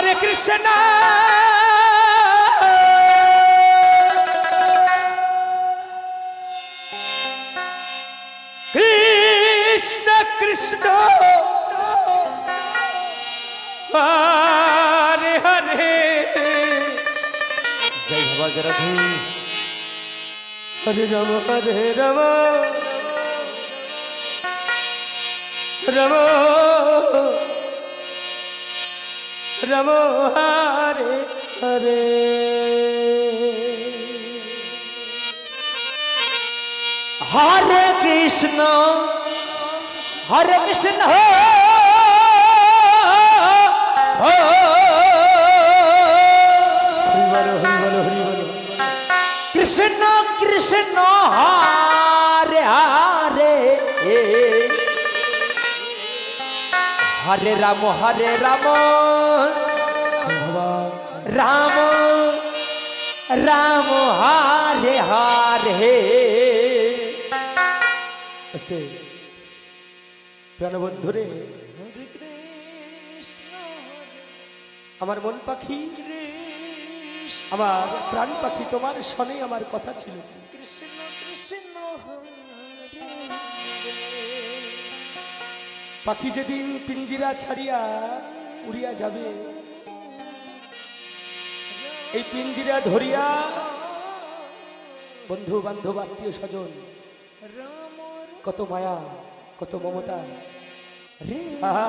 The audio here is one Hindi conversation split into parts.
हरे कृष्णा कृष्ण कृष्ण हरे हरे जय भगवान राधे हरे राम राम राम हरे हरे हरे कृष्ण हो कृष्ण कृष्ण हरे हरे हरे राम राम राम हरे हरे अस्ते प्राणबंधुरे আমার মন পাখি আমার প্রাণ পাখি তোমার শনে আমার কথা ছিল কৃষ্ণ কৃষ্ণ পাখি যেদিন পিঞ্জিরা ছাড়িয়া উড়িয়া যাবে এই পিঞ্জিরা ধরিয়া বন্ধু বান্ধব আত্মীয় স্বজন কত মায়া কত মমতা আহা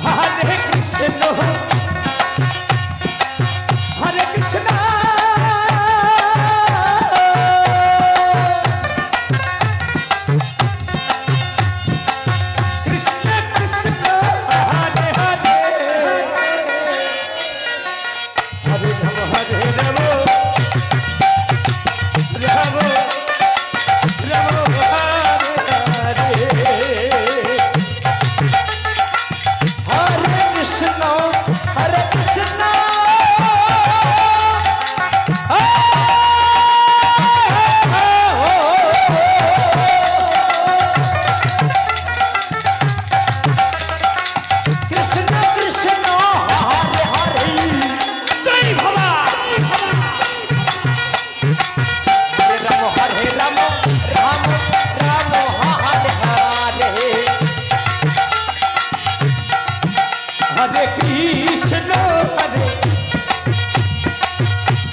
हरे कृष्ण हरे कृष्ण कृष्ण कृष्ण हरे हरे हरे राम राम राम हरे हरे हरे कृष्ण हरे कृष्ण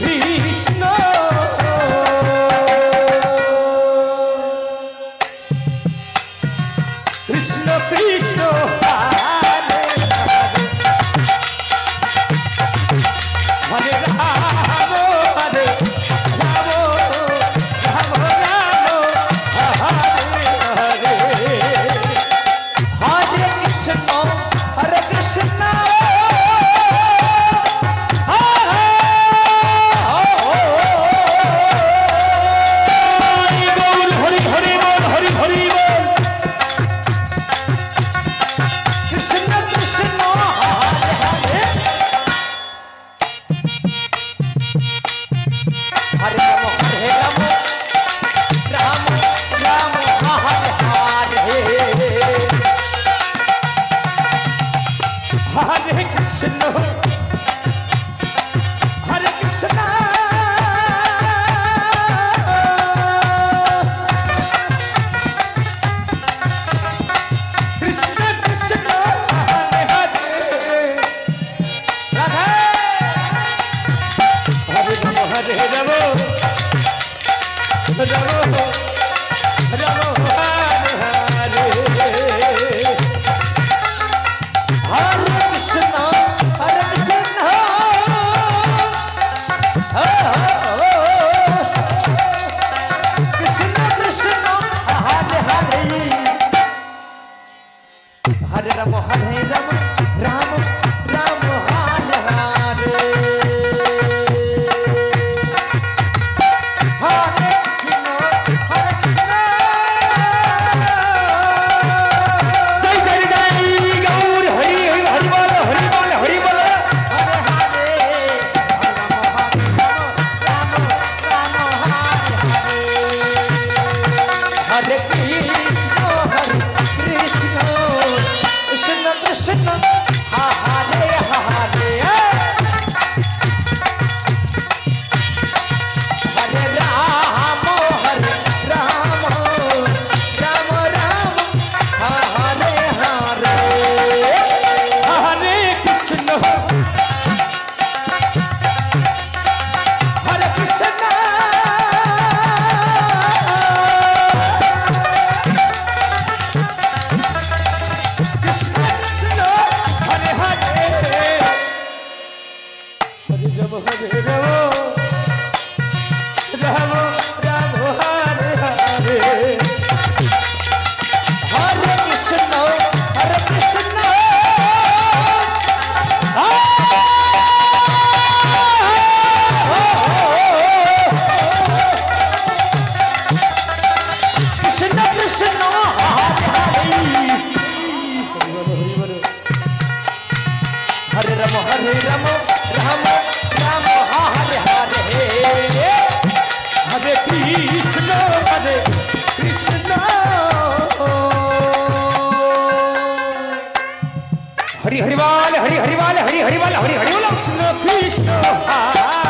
हरे कृष्ण कृष्ण कृष्ण हरे हरे राम हरे राम राम राम हरे हरे हरे कृष्ण हरे कृष्ण हरि हरि बोल हरि हरि बोल कृष्ण कृष्ण हरे हरे हरे राम राम राम हरे हरे हरे कृष्ण हरे कृष्ण कृष्ण कृष्ण हरे हरे राधे हरे राम हरे राम राम राम हरे हरे हरे कृष्ण कृष्ण कृष्ण हरे हरे हरे राम राम राम हरे हरे हरे कृष्ण जय जय जय गौर हरि हरि बोल हरि बोल हरि बोल हरे हरे राम राम हरे हरे हरि हरिवाल हरि हरिवाल हरि हरिवाल हरि हरि बोल कृष्ण कृष्ण